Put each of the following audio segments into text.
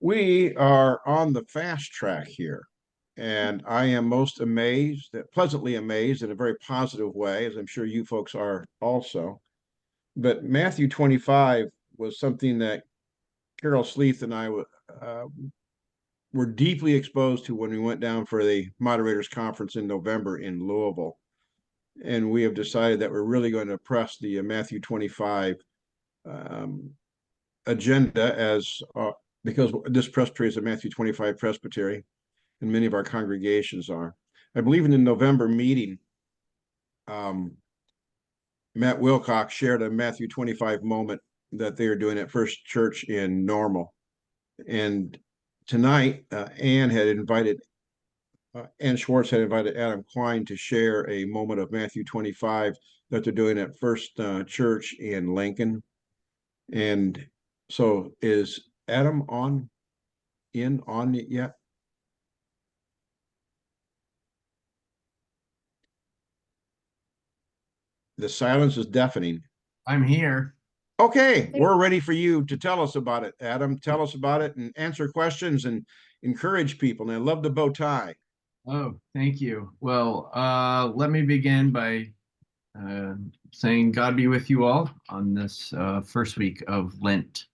We are on the fast track here, and I am most amazed, pleasantly amazed in a very positive way, as I'm sure you folks are also. But Matthew 25 was something that Carol Sleeth and I were deeply exposed to when we went down for the Moderators Conference in November in Louisville. And we have decided that we're really going to press the Matthew 25 agenda because this presbytery is a Matthew 25 presbytery, and many of our congregations are. I believe in the November meeting, Matt Wilcox shared a Matthew 25 moment that they are doing at First Church in Normal. And tonight, Ann Schwartz had invited Adam Quine to share a moment of Matthew 25 that they're doing at First Church in Lincon. And so is Adam on it yet? The silence is deafening. I'm here. Okay, we're ready for you to tell us about it, Adam. Tell us about it and answer questions and encourage people. And I love the bow tie. Oh, thank you. Well, let me begin by saying God be with you all on this first week of Lent.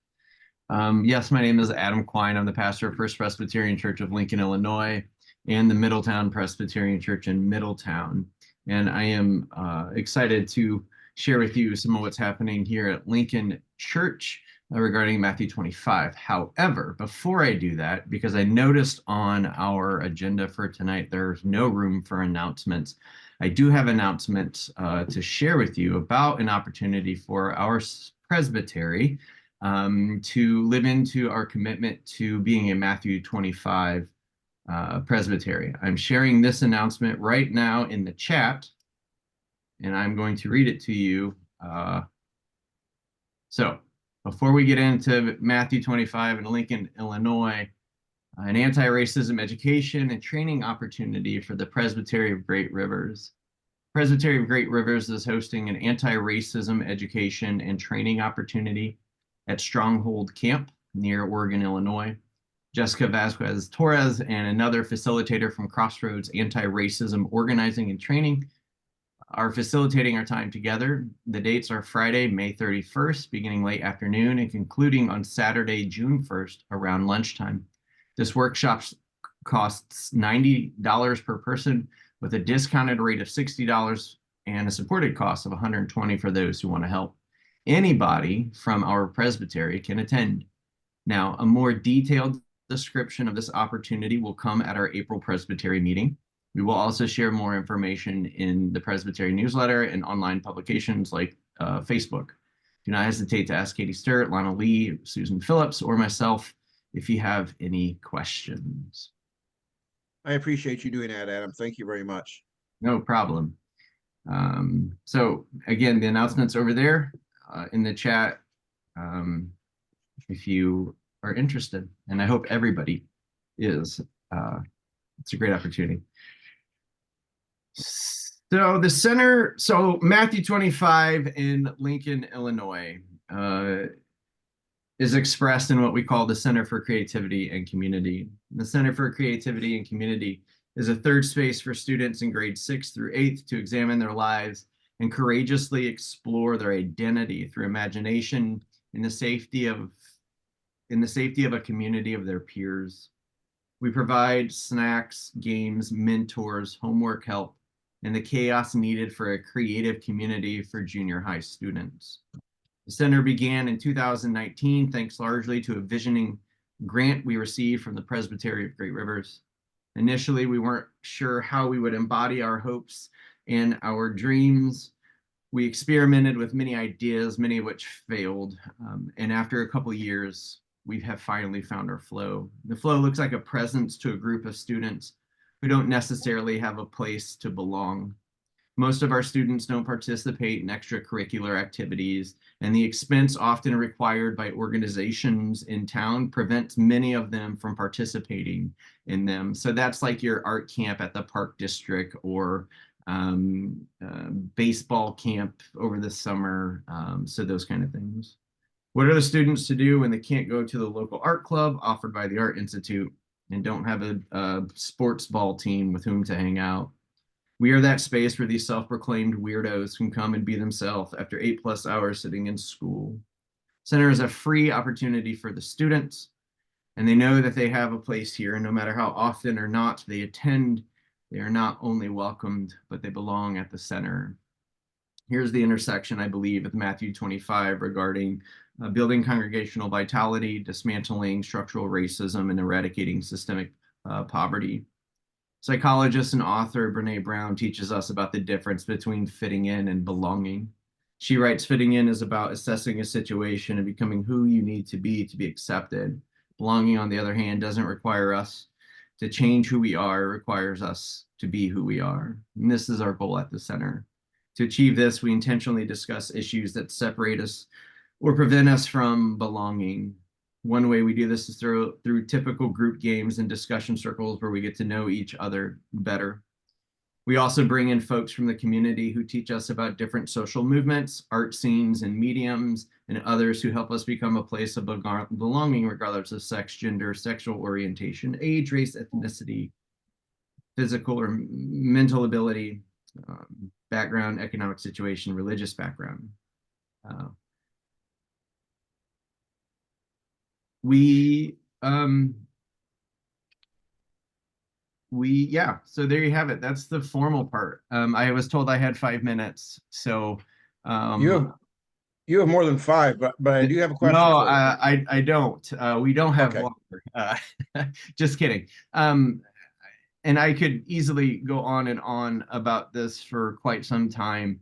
Yes, my name is Adam Quine. I'm the pastor of First Presbyterian Church of Lincoln, Illinois, and the Middletown Presbyterian Church in Middletown. And I am excited to share with you some of what's happening here at Lincoln Church regarding Matthew 25. However, before I do that, because I noticed on our agenda for tonight, there's no room for announcements. I do have announcements to share with you about an opportunity for our presbytery to live into our commitment to being a Matthew 25 presbytery. I'm sharing this announcement right now in the chat, and I'm going to read it to you. So before we get into Matthew 25 in Lincoln, Illinois, an anti-racism education and training opportunity for the Presbytery of Great Rivers. Presbytery of Great Rivers is hosting an anti-racism education and training opportunity at Stronghold Camp near Oregon, Illinois. Jessica Vasquez Torres and another facilitator from Crossroads Anti-Racism Organizing and Training are facilitating our time together. The dates are Friday, May 31st, beginning late afternoon and concluding on Saturday, June 1st, around lunchtime. This workshop costs $90 per person with a discounted rate of $60 and a supported cost of $120 for those who want to help. Anybody from our presbytery can attend. Now, a more detailed description of this opportunity will come at our April presbytery meeting. We will also share more information in the Presbytery newsletter and online publications like Facebook. Do not hesitate to ask Katie Sturt, Lana Lee, Susan Phillips, or myself if you have any questions. I appreciate you doing that, Adam. Thank you very much. No problem. So again, the announcement's over there in the chat if you are interested, and I hope everybody is. It's a great opportunity. So Matthew 25 in Lincoln, Illinois is expressed in what we call the Center for Creativity and Community. The Center for Creativity and Community is a third space for students in grades 6th through 8th to examine their lives and courageously explore their identity through imagination in the safety of a community of their peers. We provide snacks, games, mentors, homework help, and the chaos needed for a creative community for junior high students. The center began in 2019 thanks largely to a visioning grant we received from the Presbytery of Great Rivers. Initially, we weren't sure how we would embody our hopes and our dreams. We experimented with many ideas, many of which failed. And after a couple of years, we have finally found our flow. The flow looks like a presence to a group of students who don't necessarily have a place to belong. Most of our students don't participate in extracurricular activities, and the expense often required by organizations in town prevents many of them from participating in them. So that's like your art camp at the Park District or baseball camp over the summer, so those kind of things. What are the students to do when they can't go to the local art club offered by the Art Institute and don't have a sports ball team with whom to hang out? We are that space where these self-proclaimed weirdos can come and be themselves after 8+ hours sitting in school. Center is a free opportunity for the students, and they know that they have a place here, and no matter how often or not they attend, they are not only welcomed, but they belong at the center. Here's the intersection, I believe, with Matthew 25 regarding building congregational vitality, dismantling structural racism, and eradicating systemic poverty. Psychologist and author Brene Brown teaches us about the difference between fitting in and belonging. She writes, fitting in is about assessing a situation and becoming who you need to be accepted. Belonging, on the other hand, doesn't require us to change who we are, it requires us to be who we are. And this is our goal at the center. To achieve this, we intentionally discuss issues that separate us or prevent us from belonging. One way we do this is through typical group games and discussion circles where we get to know each other better. We also bring in folks from the community who teach us about different social movements, art scenes, and mediums, and others who help us become a place of belonging regardless of sex, gender, sexual orientation, age, race, ethnicity, physical or mental ability, background, economic situation, religious background. Yeah, so there you have it. That's the formal part. I was told I had 5 minutes, so You have more than 5, but I do have a question no, for you. I don't. We don't have Okay. longer. Just kidding. And I could easily go on and on about this for quite some time.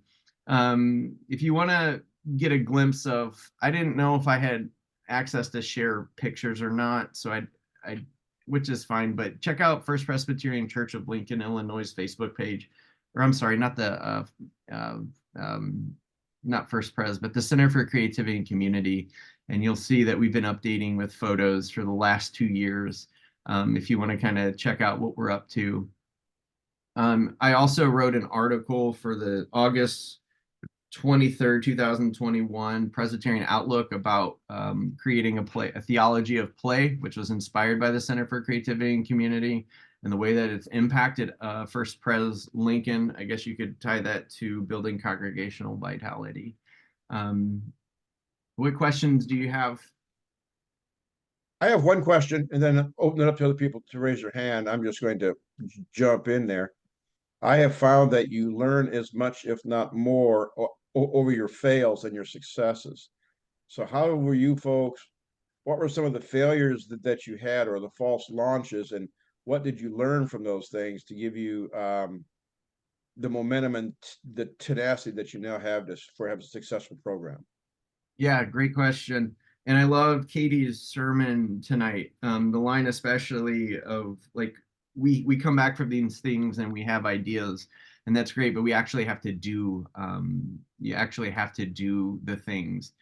If you want to get a glimpse of, I didn't know if I had access to share pictures or not, so I which is fine, but check out First Presbyterian Church of Lincon, Illinois' Facebook page, or I'm sorry, not the not First Pres, but the Center for Creativity and Community, and you'll see that we've been updating with photos for the last 2 years. If you want to kind of check out what we're up to. I also wrote an article for the August 23rd, 2021 Presbyterian Outlook about creating a theology of play, which was inspired by the Center for Creativity and Community and the way that it's impacted First Pres Lincon. I guess you could tie that to building congregational vitality. What questions do you have? I have one question and then open it up to other people to raise their hand. I'm just going to jump in there. I have found that you learn as much, if not more, over your fails than your successes. So how were you folks? What were some of the failures that you had or the false launches, and what did you learn from those things to give you the momentum and the tenacity that you now have for have a successful program? Yeah, great question. And I love Katie's sermon tonight. The line especially of like we come back from these things and we have ideas, and that's great, but we actually have to do you actually have to do the things.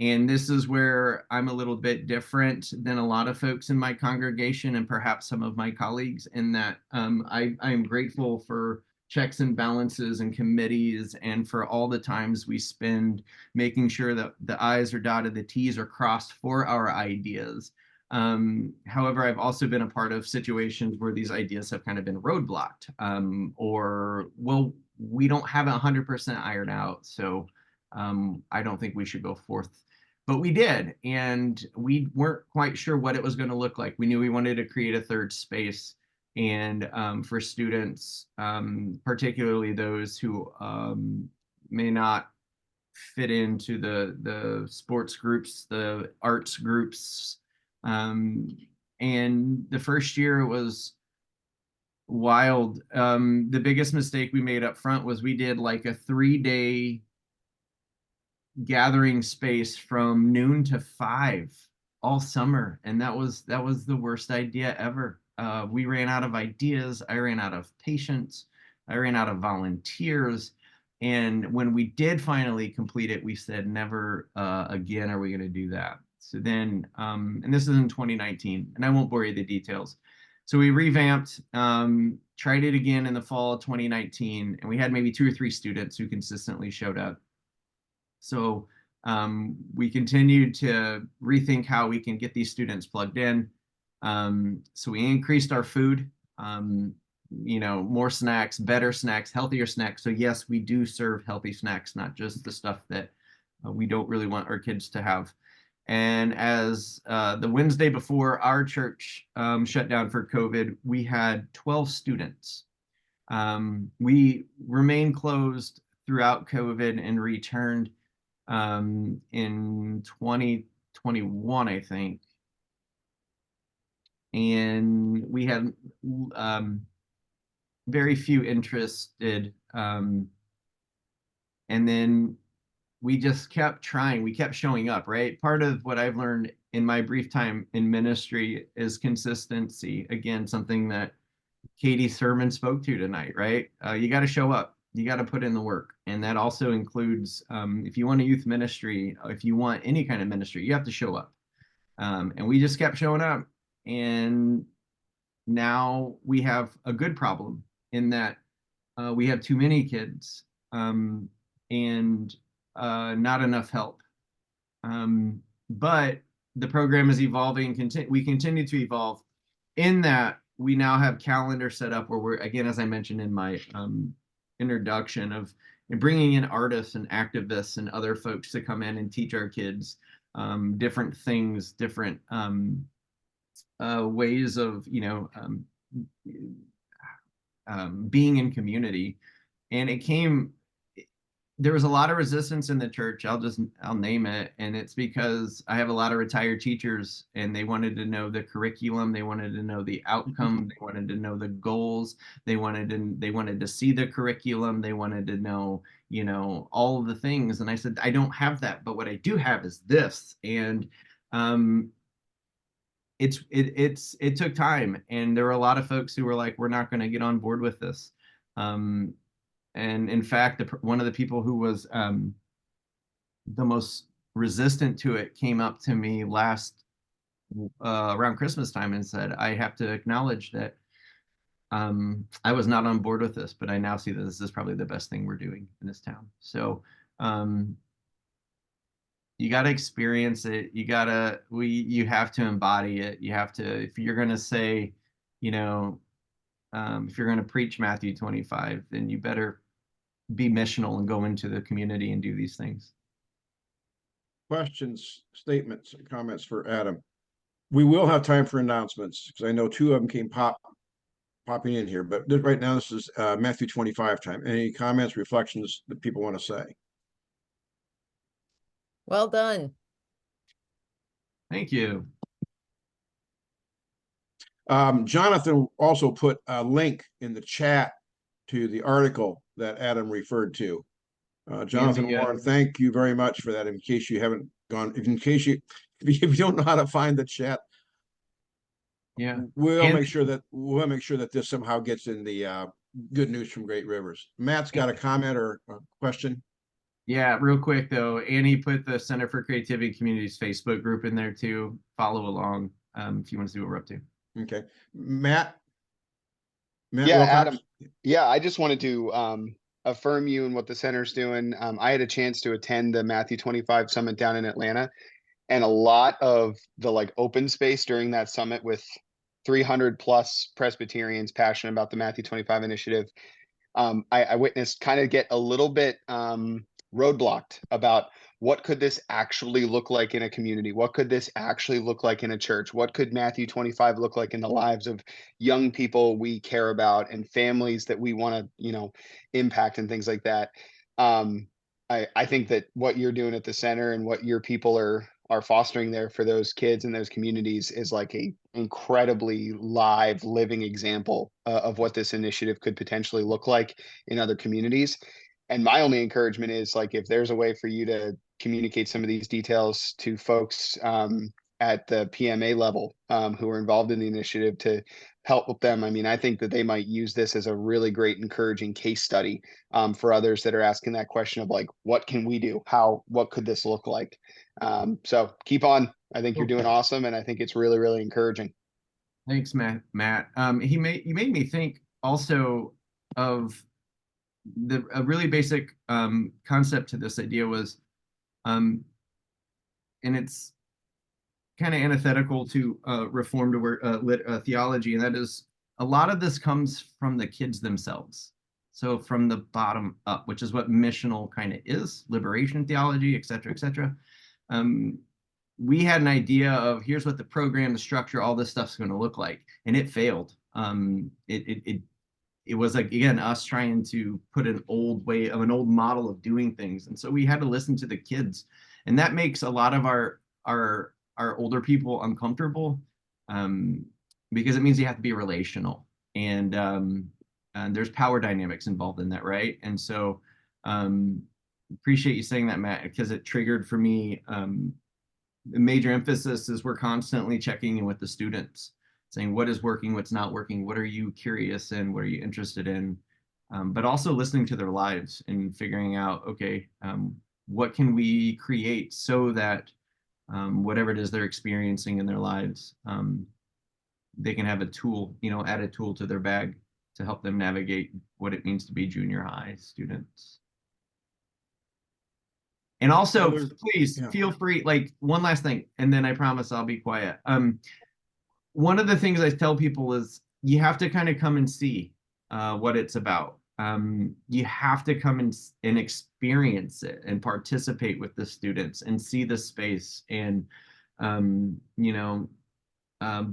And this is where I'm a little bit different than a lot of folks in my congregation and perhaps some of my colleagues in that I'm grateful for checks and balances and committees and for all the times we spend making sure that the I's are dotted, the T's are crossed for our ideas. However, I've also been a part of situations where these ideas have kind of been roadblocked or, well, we don't have it 100% ironed out. So I don't think we should go forth. But we did, and we weren't quite sure what it was going to look like. We knew we wanted to create a third space. And for students, particularly those who may not fit into the sports groups, the arts groups. And the first year was wild. The biggest mistake we made up front was we did like a 3-day gathering space from noon to 5 all summer, and that was the worst idea ever. We ran out of ideas. I ran out of patience. I ran out of volunteers. And when we did finally complete it, we said, never again are we going to do that. So then, and this is in 2019, and I won't bore you the details. So we revamped, tried it again in the fall of 2019, and we had maybe 2 or 3 students who consistently showed up. So We continued to rethink how we can get these students plugged in. So we increased our food, more snacks, better snacks, healthier snacks. So yes, we do serve healthy snacks, not just the stuff that we don't really want our kids to have. And as the Wednesday before our church shut down for COVID, we had 12 students. We remained closed throughout COVID and returned in 2021, I think. And we had very few interested. And then we just kept trying. We kept showing up, right? Part of what I've learned in my brief time in ministry is consistency. Again, something that Katie's sermon spoke to tonight, right? You got to show up. You got to put in the work. And that also includes, if you want a youth ministry, if you want any kind of ministry, you have to show up. And we just kept showing up. And now we have a good problem in that we have too many kids and not enough help. But the program is evolving. We continue to evolve in that we now have calendar set up where we're, again, as I mentioned in my introduction, of bringing in artists and activists and other folks to come in and teach our kids different things, different ways of, being in community. And there was a lot of resistance in the church. I'll name it. And it's because I have a lot of retired teachers and they wanted to know the curriculum. They wanted to know the outcome. They wanted to know the goals. They wanted to see the curriculum. They wanted to know, all of the things. And I said, I don't have that, but what I do have is this. And it took time. And there were a lot of folks who were like, we're not going to get on board with this. And in fact, one of the people who was the most resistant to it came up to me around Christmas time and said, I have to acknowledge that I was not on board with this, but I now see that this is probably the best thing we're doing in this town. So you got to experience it. You have to embody it. You have to, if you're going to say, if you're going to preach Matthew 25, then you better be missional and go into the community and do these things. Questions, statements, comments for Adam? We will have time for announcements because I know two of them came popping in here, but right now this is Matthew 25 time. Any comments, reflections that people want to say? Well done. Thank you. Jonathan also put a link in the chat to the article that Adam referred to. Jonathan Warren, thank you very much for that. In case you haven't gone, if you don't know how to find the chat, we'll make sure that this somehow gets in the Good News from Great Rivers. Matt's got a comment or a question. Yeah, real quick though, Annie put the Center for Creativity Communities Facebook group in there too. Follow along if you want to see what we're up to. Okay, Matt. Yeah, Adam. Yeah, I just wanted to affirm you and what the center's doing. I had a chance to attend the Matthew 25 summit down in Atlanta, and a lot of the open space during that summit with 300 plus Presbyterians passionate about the Matthew 25 initiative. I witnessed kind of get a little bit roadblocked about what could this actually look like in a community? What could this actually look like in a church? What could Matthew 25 look like in the lives of young people we care about and families that we want to, impact and things like that? I think that what you're doing at the center and what your people are fostering there for those kids and those communities is like a incredibly live, living example of what this initiative could potentially look like in other communities. And my only encouragement is if there's a way for you to communicate some of these details to folks at the PMA level who are involved in the initiative to help them. I mean, I think that they might use this as a really great, encouraging case study for others that are asking that question of what can we do? What could this look like? So keep on. I think you're doing awesome. And I think it's really, really encouraging. Thanks, Matt. You made me think also of a really basic concept to this idea was it's kind of antithetical to Reformed theology, and that is a lot of this comes from the kids themselves. So from the bottom up, which is what missional kind of is, liberation theology, et cetera, et cetera. We had an idea of here's what the program, the structure, all this stuff's going to look like, and it failed. It was like, again, us trying to put an old model of doing things, and so we had to listen to the kids, and that makes a lot of our older people uncomfortable, because it means you have to be relational, and there's power dynamics involved in that, right? And so appreciate you saying that, Matt, because it triggered for me. The major emphasis is we're constantly checking in with the students, saying what is working, what's not working, what are you curious in, what are you interested in, but also listening to their lives and figuring out, okay, what can we create so that whatever it is they're experiencing in their lives, they can have a tool, add a tool to their bag to help them navigate what it means to be junior high students. And also, please feel free, like one last thing, and then I promise I'll be quiet. One of the things I tell people is you have to kind of come and see what it's about. You have to come and experience it and participate with the students and see the space and,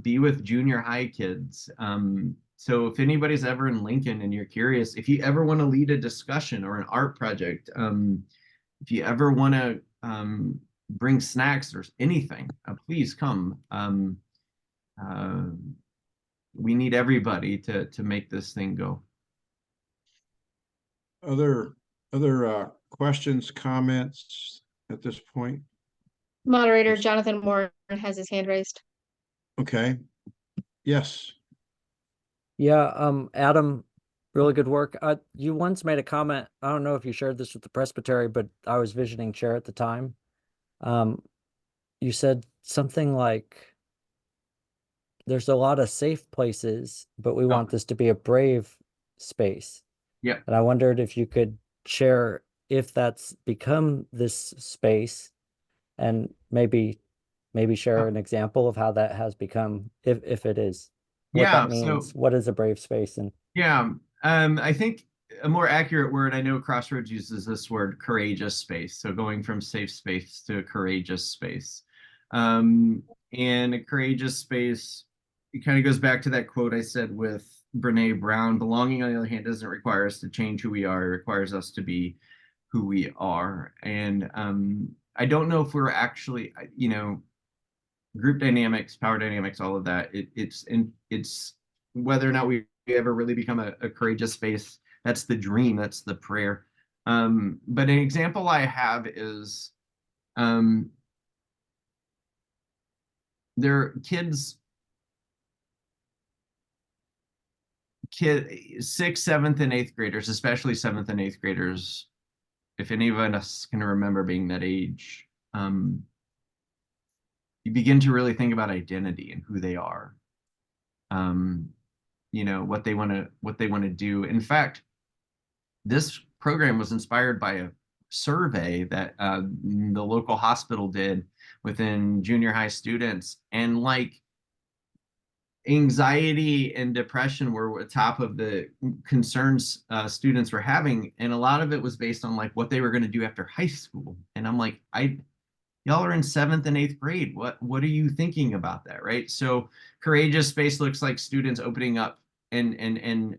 be with junior high kids. So if anybody's ever in Lincoln and you're curious, if you ever want to lead a discussion or an art project, if you ever want to bring snacks or anything, please come. We need everybody to make this thing go. Other questions, comments at this point? Moderator Jonathan Moore has his hand raised. Okay. Yes. Yeah, Adam, really good work. You once made a comment, I don't know if you shared this with the Presbytery, but I was visioning chair at the time. You said something like, there's a lot of safe places, but we want this to be a brave space. Yeah. And I wondered if you could share if that's become this space, and maybe share an example of how that has become, if it is. What that means. So, what is a brave space? And I think a more accurate word, I know Crossroads uses this word, courageous space. So going from safe space to a courageous space. And a courageous space, it kind of goes back to that quote I said with Brene Brown. Belonging, on the other hand, doesn't require us to change who we are. It requires us to be who we are. And I don't know if we're actually, group dynamics, power dynamics, all of that. It's whether or not we ever really become a courageous space. That's the dream. That's the prayer. But an example I have is there are kids, 6th, 7th, and 8th graders, especially 7th and 8th graders. If any of us can remember being that age, you begin to really think about identity and who they are, what they want to do. In fact, this program was inspired by a survey that the local hospital did within junior high students, and like anxiety and depression were at top of the concerns students were having, and a lot of it was based on like what they were going to do after high school. And I'm like, y'all are in 7th and 8th grade. What are you thinking about that, right? So courageous space looks like students opening up and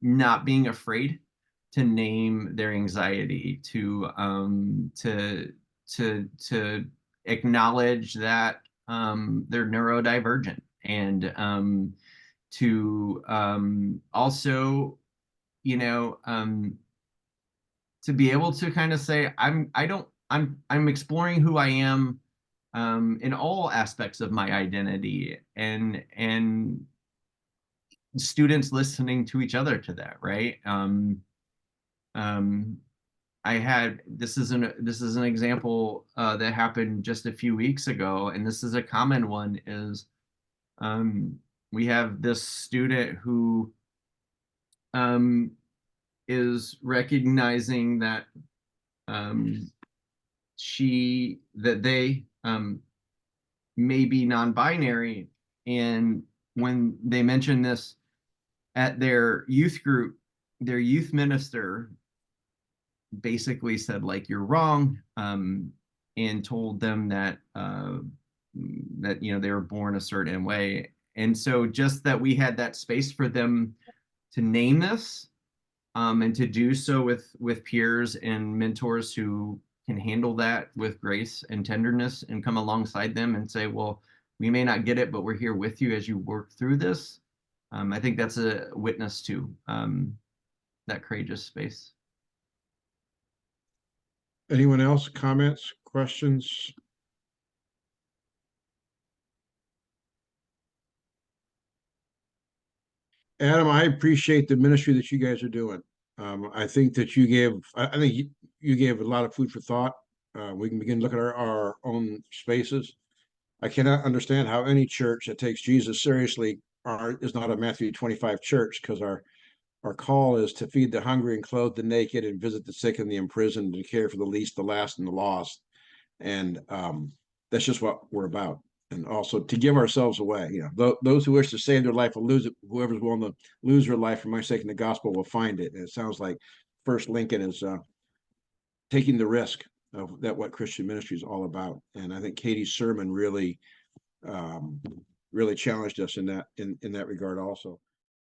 not being afraid to name their anxiety, to acknowledge that they're neurodivergent, and to also, to be able to kind of say, I'm exploring who I am in all aspects of my identity, and students listening to each other to that, right? This is an example that happened just a few weeks ago, and this is a common one, is we have this student who is recognizing that they may be non-binary. And when they mentioned this at their youth group, their youth minister basically said, like, you're wrong, and told them that that they were born a certain way. And so just that we had that space for them to name this, and to do so with peers and mentors who can handle that with grace and tenderness and come alongside them and say, well, we may not get it, but we're here with you as you work through this. I think that's a witness to that courageous space. Anyone else? Comments, questions? Adam, I appreciate the ministry that you guys are doing. I think that you gave, I think you gave a lot of food for thought. We can begin to look at our own spaces. I cannot understand how any church that takes Jesus seriously is not a Matthew 25 church, because our call is to feed the hungry and clothe the naked and visit the sick and the imprisoned and care for the least, the last, and the lost. And that's just what we're about. And also to give ourselves away. Those who wish to save their life will lose it. Whoever's willing to lose their life for my sake and the gospel will find it. And it sounds like First Lincon is taking the risk of that, what Christian ministry is all about. And I think Katie's sermon really challenged us in that regard also.